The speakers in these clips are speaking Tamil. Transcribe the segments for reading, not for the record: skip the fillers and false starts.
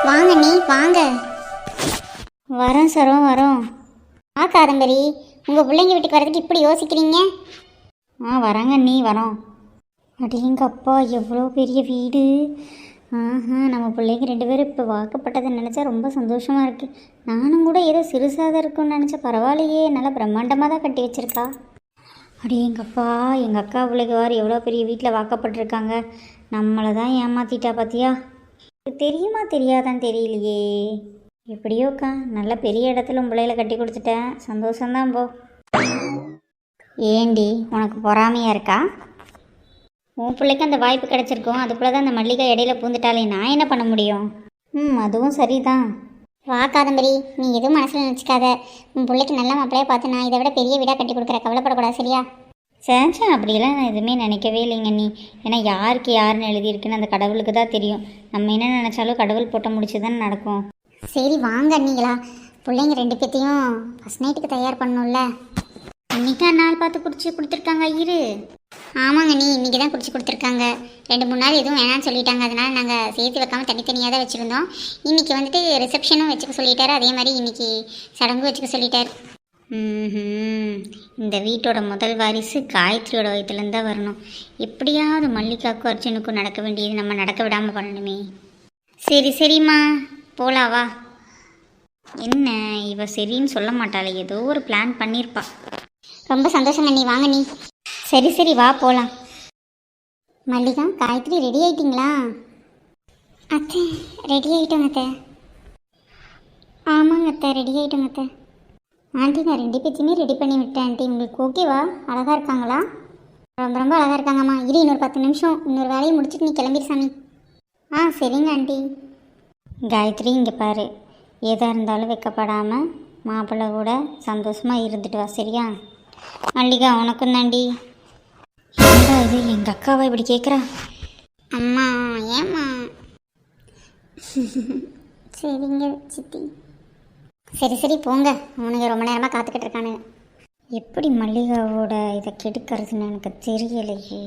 வாங்க நீ வாங்க. வரோம் சரோம் வரோம். காதம்பரி, உங்கள் பிள்ளைங்க வீட்டுக்கு வரதுக்கு இப்படி யோசிக்கிறீங்க? வராங்க நீ வரோம். அடேங்கப்பா, எவ்வளோ பெரிய வீடு. நம்ம பிள்ளைங்க 2 பேரும் இப்போ வாக்கப்பட்டதை நினச்சா ரொம்ப சந்தோஷமாக இருக்குது. நானும் கூட ஏதோ சிறுசாக தான் இருக்குன்னு நினச்சா பரவாயில்லையே, நல்லா பிரம்மாண்டமாக தான் கட்டி வச்சுருக்கா. அடேங்கப்பா, எங்கள் அக்கா பிள்ளைங்க வார் எவ்வளோ பெரிய வீட்டில் வாக்கப்பட்டிருக்காங்க. நம்மளை தான் ஏமாற்றிட்டா பார்த்தியா. தெரியுமா தெரியாதான் தெரியலையே. எப்படியோக்கா, நல்ல பெரிய இடத்துல உன் பிள்ளையில கட்டி கொடுத்துட்டேன், சந்தோஷம்தான் போ. ஏண்டி உனக்கு பொறாமையாக இருக்கா? உன் பிள்ளைக்கு அந்த வாய்ப்பு கிடச்சிருக்கும், அதுக்குள்ளே தான் அந்த மல்லிகை இடையில பூந்துட்டாலே நான் என்ன பண்ண முடியும்? அதுவும் சரிதான். வா காதம்பரி, நீ எதுவும் மனசில் நினச்சிக்காத. உன் பிள்ளைக்கு நல்ல மாப்பிள்ளையாக பார்த்து நான் இதை விட பெரிய வீடாக கட்டி கொடுக்குற, கவலைப்படக்கூடாது சரியா? சேச்சா, அப்படியெல்லாம் நான் எதுவுமே நினைக்கவே இல்லைங்க நீ. ஏன்னா யாருக்கு யாருன்னு எழுதியிருக்குன்னு அந்த கடவுளுக்கு தான் தெரியும். நம்ம என்ன நினச்சாலும் கடவுள் போட்ட முடிச்சு தானே நடக்கும். சரி வாங்க நீங்களா, பிள்ளைங்க 2 பேர்த்தையும் ஃபஸ்ட் நைட்டுக்கு தயார் பண்ணணும்ல. இன்னைக்கு நாள் பார்த்து பிடிச்சி கொடுத்துருக்காங்க ஐயரு. ஆமாங்க நீ, இன்றைக்கி தான் பிடிச்சி கொடுத்துருக்காங்க. 2-3 நாள் எதுவும் வேணான்னு சொல்லிட்டாங்க, அதனால் நாங்கள் சேர்த்து வைக்காமல் தனித்தனியாக தான் வச்சுருந்தோம். இன்றைக்கி வந்துட்டு ரிசப்ஷனும் வச்சுக்க சொல்லிட்டாரு, அதே மாதிரி இன்றைக்கி சடங்கு வச்சுக்க சொல்லிட்டார். இந்த வீட்டோட முதல் வாரிசு காயத்ரியோட வயிற்றுலேருந்து தான் வரணும். எப்படியாவது மல்லிகாவுக்கும் அர்ஜுனுக்கும் நடக்க வேண்டியது நம்ம நடக்க விடாமல் பண்ணணுமே. சரி சரிம்மா போலாவா. என்ன இவ சரின்னு சொல்ல மாட்டாளே, ஏதோ ஒரு பிளான் பண்ணியிருப்பா. ரொம்ப சந்தோஷங்க நீ வாங்க நீ. சரி சரி வா போகலாம். மல்லிகா, காயத்ரி ரெடி ஆகிட்டிங்களா? அத்தை ரெடி ஆகிட்டோங்க அத்தை. ஆமாங்க அத்தை ரெடி ஆகிட்டோங்க அத்தை. ஆண்டி நான் 2 பேர்த்தையுமே ரெடி பண்ணி விட்டேன் ஆண்டி, உங்களுக்கு ஓகேவா? அழகாக இருக்காங்களா? ரொம்ப ரொம்ப அழகாக இருக்காங்கம்மா. இது இன்னொரு 10 நிமிஷம், இன்னொரு வேலையை முடிச்சுட்டு நீ கிளம்பிடு சாமி. சரிங்க ஆண்டி. காயத்ரி இங்கே பாரு, எதாக இருந்தாலும் வைக்கப்படாமல் மாப்பிள்ளை கூட சந்தோஷமாக இருந்துட்டு வா சரியா? மல்லிகா உனக்கும் தாண்டி. என்னடா இது, எங்கள் அக்காவை இப்படி கேட்குறா? அம்மா ஏம்மா? சரிங்க சித்தி. சரி சரி போங்க, அவனுங்க ரொம்ப நேரமாக காத்துக்கிட்டு இருக்கானுங்க. எப்படி மல்லிகாவோட இதை கெடுக்கிறதுன்னு எனக்கு தெரியலையே.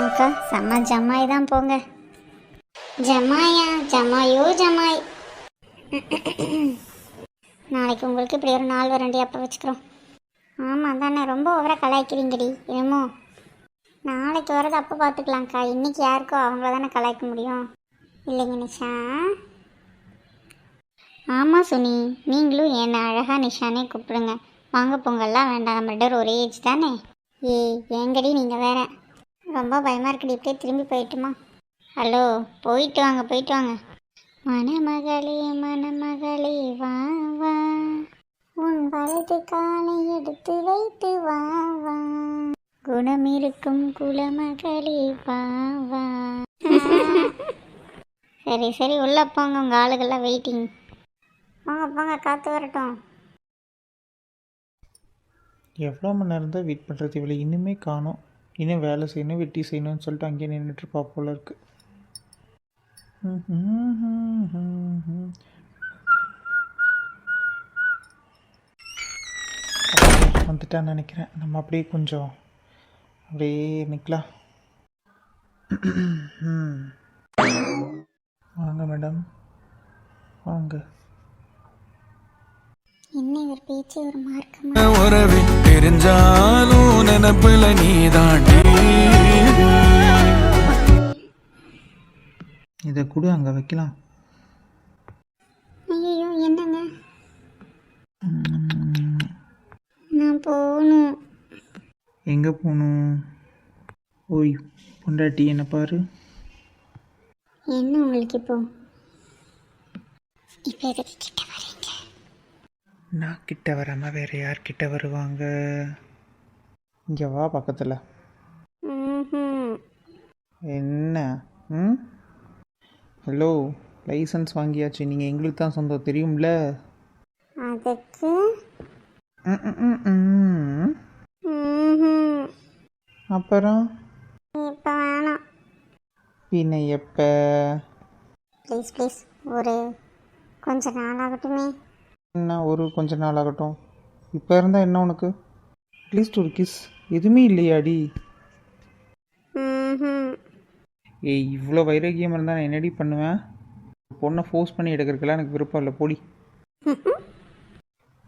அக்கா செம்ம ஜமாய் தான் போங்க. ஜமாயா ஜமாயோ ஜமாய். நாளைக்கு உங்களுக்கு இப்படி ஒரு நாள் வரண்டி, அப்போ வச்சுக்கிறோம். ஆமாம் தானே, ரொம்ப ஓவராக கலாய்க்கிறீங்கடி என்னமோ. நாளைக்கு வரது அப்போ பார்த்துக்கலாம்க்கா, இன்றைக்கி யாருக்கோ அவங்கள தானே கலாய்க்க முடியும் இல்லைங்க நிஷா? ஆமாம் சுனி, நீங்களும் என்னை அழகாக நிஷானே கூப்பிடுங்க. வாங்க பொங்கல்லாம் வேண்டாம், நம்ம 2 பேரும் ஒரே ஏஜ் தானே. ஏங்கடி நீங்கள் வேற. ரொம்ப பயமாக இருக்குடி, இப்படியே திரும்பி போயிட்டுமா? ஹலோ, போயிட்டு வாங்க போயிட்டு வாங்க. மணமகளே மணமகளே வா வா, உன் வலது காலை எடுத்து வைத்து வா வா, குணம் இருக்கும் குலமகளே வா வா. சரி சரி உள்ள போங்க, உங்கள் ஆளுகள்லாம் வெயிட்டிங். போங்க போங்க, காற்று வரட்டும். எவ்வளோ மணி நேரம் தான் வெயிட் பண்ணுறது, இவளை இன்னுமே காணோம். இன்னும் வேலை செய்யணும் வெட்டி செய்யணும்னு சொல்லிட்டு அங்கேயே நின்றுட்டுருப்பா போல இருக்கு. வந்துட்டான்னு நினைக்கிறேன். நம்ம அப்படியே கொஞ்சம் அப்படியே நிற்கலாம். வாங்க மேடம் வாங்க. என்ன இவர் பேச்சு ஒரு மார்க்கமா? உறவே தெரிஞ்சாலும் நினப்புல நீ தாண்டி. இதை கூட அங்கே வைக்கலாம். ஐயோ என்னங்க, நான் போகணும். எங்கே போகணும்? ஓய் பொண்டாட்டி என்ன பாரு. என்ன உங்களுக்கு இப்போ எதுக்கு கிட்ட வரீங்க? நான் கிட்ட வராமல் வேறு யார் கிட்ட வருவாங்க? இங்கே வா பக்கத்தில். என்ன? ஹலோ, லைசன்ஸ் வாங்கியாச்சு, நீங்கள் எங்களுக்கு தான் சொந்தம் தெரியும்ல. அதுக்கு அப்புறம் இப்போ வேணாம். பின்ன எப்போ? ப்ளீஸ் ப்ளீஸ், ஒரு கொஞ்ச நாள் ஆகட்டுமே. என்ன ஒரு கொஞ்ச நாள் ஆகட்டும்? இப்போ இருந்தால் என்ன உனக்கு? அட்லீஸ்ட் ஒரு கிஸ் எதுவுமே இல்லையாடி? ஏய் இவ்வளோ வைராக்கியம் இருந்தால் நான் என்னடி பண்ணுவேன்? பொண்ணை ஃபோர்ஸ் பண்ணி எடுக்கிறதுக்கெல்லாம் எனக்கு விருப்பம் இல்லை, போடி.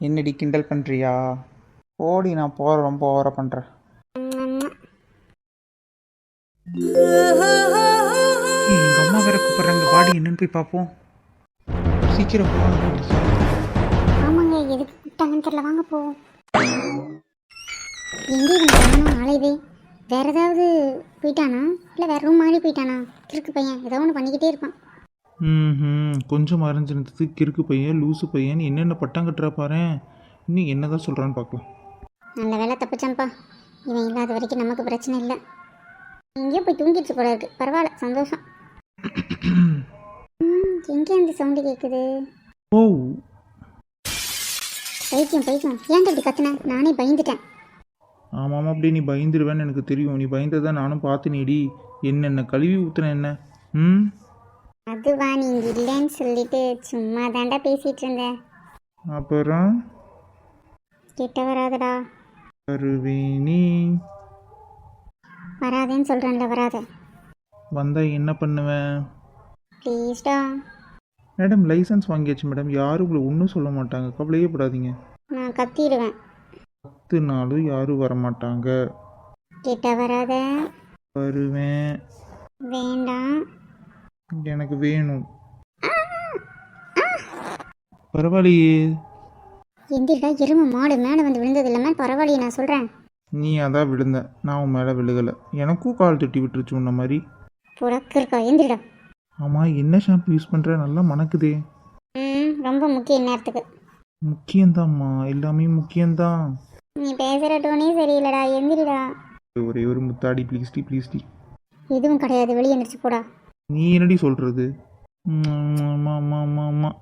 என்னடி கிண்டல் பண்ணுறியா? போடி, நான் போகிற ரொம்ப ஓவராக பண்ணுறேன். எங்கள் அம்மா வேற கூப்பிட்றாங்க, பாடி என்னன்னு போய் பார்ப்போம். சீக்கிரம் போகணும். ஆமாங்க, எதுக்கு கூப்பிட்டாங்கன்னு தெரியல, வாங்க போவோம். எங்கே இவன் ஆளையவே? வேற ஏதாவது போயிட்டானா, இல்லை வேற ரூம் மாறி போயிட்டானா? கிறுக்கு பையன் ஏதோ ஒன்று பண்ணிக்கிட்டே இருப்பான். கொஞ்சம் மறைஞ்சிருந்தது கிறுக்கு பையன், லூசு பையன், என்னென்ன பட்டம் கட்டுறா பாரு. இன்னும் என்ன தான் சொல்கிறான்னு பார்க்கலாம். நல்ல வேலை தப்பிச்சான்ப்பா. இவன் இல்லாத வரைக்கும் நமக்கு பிரச்சனை இல்லை. எங்கேயோ போய் தூங்கிடுச்சு போல இருக்கு. பரவாயில்ல, சந்தோஷம். எங்கே அந்த சவுண்டு கேட்குது? ஓ பைத்தியம் பைத்தியம், ஏன் அப்படி கத்துன? நானே பயந்துட்டேன். ஆமாம், அப்படி நீ பயந்துருவேன்னு எனக்கு தெரியும். நீ பயந்ததான் நானும் பார்த்து நீடி. என்னென்ன கழுவி ஊற்றுன என்ன? அதுவா, நீங்க இல்லைன்னு சொல்லிட்டு சும்மா தாண்டா பேசிட்டு இருந்தேன். அப்புறம் கிட்ட வராதடா. வருவேனி. வராதேன்னு சொல்கிறேன்ல, வராத. வந்தால் என்ன பண்ணுவேன்? ப்ளீஸ்டா. மேடம், லைசன்ஸ் வாங்கியாச்சு மேடம். யாரும் உங்களை ஒன்றும் சொல்ல மாட்டாங்க, கவலையே படாதீங்க. நான் கத்திடுவேன். 10 நாளும் யாரும் வரமாட்டாங்க. கிட்ட வராத. வருவேன். வேண்டாம். எனக்கு வேணும். பரவாயில்லையே. எந்திரிடா, எருமை மாடு மேலே வந்து விழுந்தது இல்லாமல் பரவாயில்லையே, நான் சொல்கிறேன். நீ அதான் விழுந்த, நான் உன் மேலே விழுகலை. எனக்கும் கால் தட்டி விட்டுருச்சு உன்ன மாதிரி. புறக்கு இருக்கா, எந்திரிடா. ஆமாம், என்ன ஷாம்பு யூஸ் பண்ணுற? நல்லா மணக்குதே. ரொம்ப முக்கியம் நேரத்துக்கு. முக்கியம்தாம்மா, எல்லாமே முக்கியம்தான். நீ பேசுகிற டோனே சரியில்லடா, எந்திரிடா. ஒரே ஒரு முத்தாடி, ப்ளீஸ்டி ப்ளீஸ்டி. எதுவும் கிடையாது, வெளியே எந்திரிச்சு போடா. நீ என்னடி சொல்கிறது? ஆமாம் ஆமாம் ஆமாம் ஆமாம்.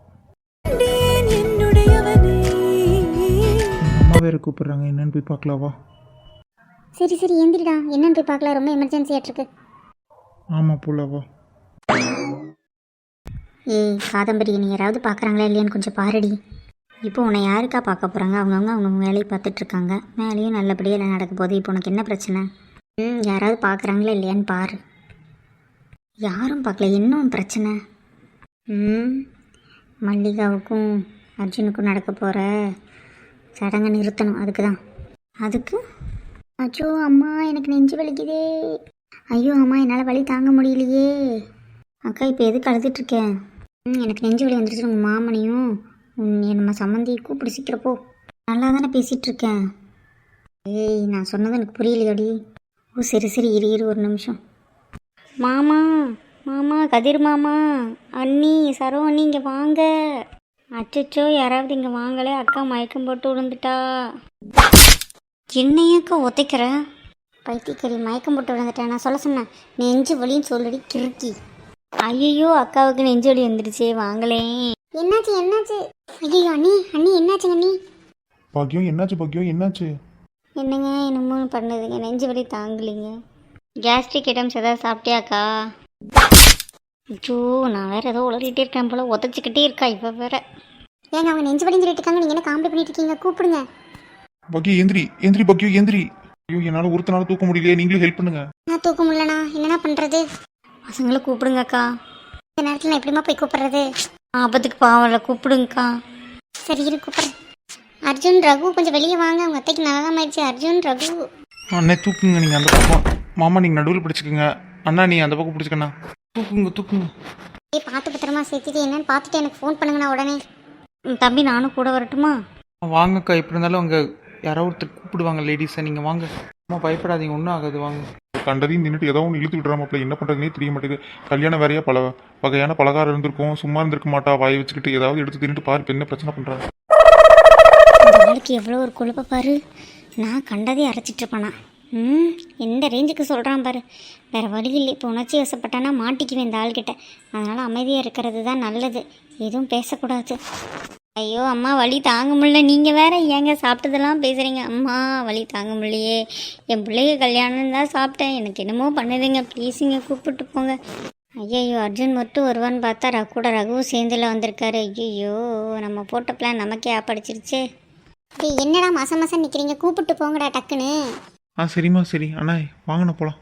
அம்மா வேறு கூப்பிட்றாங்க, என்னன்னு போய் பார்க்கலாவா? சரி சரி, எந்திரிடா. என்னன்னு போய் பார்க்கலாம், ரொம்ப எமர்ஜென்சி ஆகிட்டுருக்கு. ஆமாம், போலாவா? ஏய் காதம்பரி, நீ யாராவது பார்க்குறாங்களா இல்லையான்னு கொஞ்சம் பாருடி. இப்போ உன்னை யாருக்கா பார்க்க போகிறாங்க? அவங்கவுங்க வேலையை பார்த்துட்ருக்காங்க. வேலையும் நல்லபடியாக எல்லாம் நடக்க போகுது. இப்போ உனக்கு என்ன பிரச்சனை? யாராவது பார்க்குறாங்களா இல்லையான்னு பாரு. யாரும் பார்க்கல, இன்னும் பிரச்சனை? மல்லிகாவுக்கும் அர்ஜுனுக்கும் நடக்க போகிற சடங்கை நிறுத்தணும், அதுக்கு தான். அதுக்கு? அச்சோ அம்மா, எனக்கு நெஞ்சு வலிக்குதே. ஐயோ அம்மா, என்னால் வலி தாங்க முடியலையே. அக்கா, இப்போ எதுக்கு அழுதுட்ருக்கேன்? எனக்கு நெஞ்சு வலி வந்துருச்சு. உங்கள் மாமனையும் நம்ம சம்மந்தி கூப்பிடு, சீக்கிரப்போ. நல்லா தானே பேசிகிட்ருக்கேன். ஏய், நான் சொன்னது எனக்கு புரியலையோடி. ஓ சரி சரி, இரு ஒரு நிமிஷம். மாமா மாமா, கதிர் மாமா, அண்ணி, சரோ அண்ணி, இங்கே வாங்க. அச்சச்சோ, யாராவது இங்கே வாங்கலே. அக்கா மயக்கம் போட்டு விழுந்துட்டா. என்னையாக்கா ஒத்தைக்கிற? பைத்தியக்கறி, மயக்கம் போட்டு விழுந்துட்டேன். நான் சொல்ல சொன்னேன், நெஞ்சு வலின்னு சொல்லடி கிறுக்கி. ஐயோ, அக்காவுக்கு நெஞ்சு வலி வந்துடுச்சே, வாங்களே. என்னாச்சு என்னாச்சு? ஐயோ அண்ணி அண்ணி, என்னாச்சுங்க அண்ணி? பாக்கியம், என்னாச்சு பாக்கியம், என்னாச்சு? என்னங்க என்னமோ பண்ணுதுங்க, நெஞ்சு வலி தாங்கலிங்க. கேஸ்ட்ரிக் ஐட்டம்ஸ் ஏதாவது சாப்பிட்டியாக்கா? ஐயோ, நான் வேறு ஏதோ உளறிட்டே இருக்கேன் போல, உதச்சிக்கிட்டே இருக்கா இவ வேற. ஏங்க அவங்க நெஞ்சு வலின்னு சொல்லிட்டு இருக்காங்க, நீங்கள் என்ன காமெடி பண்ணிட்டு இருக்கீங்க? கூப்பிடுங்க. பாக்கியம் எந்திரி, எந்திரி பாக்கியம் எந்திரி. ஐயோ, என்னால் ஒருத்தனால தூக்க முடியலையே, நீங்களும் ஹெல்ப் பண்ணுங்க. நான் தூக்க முடியலண்ணா, என்னண்ணா பண்ணுறது? பசங்களை கூப்பிடுங்கக்கா. இந்த நேரத்தில் நான் எப்படிமா போய் கூப்பிட்றது? ஆபத்துக்கு பாவம்ல, கூப்பிடுங்கக்கா. சரி இரு, கூப்பிட்றேன். அர்ஜுன், ரகு கொஞ்சம் வெளியே வாங்க, அவங்க அத்தைக்கு நல்லா ஆயிடுச்சு. அர்ஜுன், ரகு. அண்ணே தூக்குங்க, நீங்கள் அந்த பக்கம். மாமா நீங்கள் நடுவில் பிடிச்சிக்கோங்க. அண்ணா நீ அந்த பக்கம் பிடிச்சிக்கண்ணா. தூக்குங்க தூக்குங்க. ஏய், பார்த்து பத்திரமா சேர்த்துட்டு என்னன்னு பார்த்துட்டு எனக்கு ஃபோன் பண்ணுங்கண்ணா உடனே. தம்பி, நானும் கூட வரட்டுமா? வாங்கக்கா, எப்படி இருந்தாலும் அவங்க யாரோ ஒருத்தர் கூப்பிடுவாங்க லேடிஸை, நீங்கள் வாங்க. அம்மா பயப்படாதீங்க, ஒன்றும் ஆகாது, வாங்க. கண்டதையும் நின்றுட்டு ஏதோ ஒன்று இழுத்து விடுறாமப்பில், என்ன பண்ணுறதுனே தெரிய மாட்டேங்குது. கல்யாணம் வேறையா வகையான பலகாரம் இருந்திருக்கும், சும்மா இருந்திருக்க மாட்டா, வாயை வச்சுக்கிட்டு ஏதாவது எடுத்து தின்னுட்டு பாரு, இப்போ என்ன பிரச்சனை பண்ணுறாங்க. அவளுக்கு எவ்வளோ ஒரு குழப்ப பாரு. நான் கண்டதே அரைச்சிட்ருப்பானா. எந்த ரேஞ்சுக்கு சொல்கிறான் பாரு. வேறு வழி இல்லை, இப்போ உணர்ச்சி வசப்பட்டானா மாட்டிக்குவேன் இந்த ஆள்கிட்ட. அதனால் அமைதியாக இருக்கிறது தான் நல்லது, எதுவும் பேசக்கூடாது. ஐயோ அம்மா, வலி தாங்க முடியல. நீங்கள் வேற ஏங்க சாப்பிட்டதெல்லாம் பேசுகிறீங்க? அம்மா, வலி தாங்க முடியலையே. என் பிள்ளைங்க கல்யாணம் தான் சாப்பிட்டேன், எனக்கு என்னமோ பண்ணுதுங்க, ப்ளீஸுங்க கூப்பிட்டு போங்க. ஐயோ, அர்ஜுன் மட்டும் வருவான்னு பார்த்தா கூட ரகுவும் சேர்ந்துல வந்திருக்காரு. ஐயோ, நம்ம போட்ட பிளான் நமக்கே ஆப்படிச்சிருச்சே. என்னடா மாசம் நிற்கிறீங்க? கூப்பிட்டு போங்கடா டக்குன்னு. சரிம்மா, சரி அண்ணா, வாங்கண்ணா போகலாம்.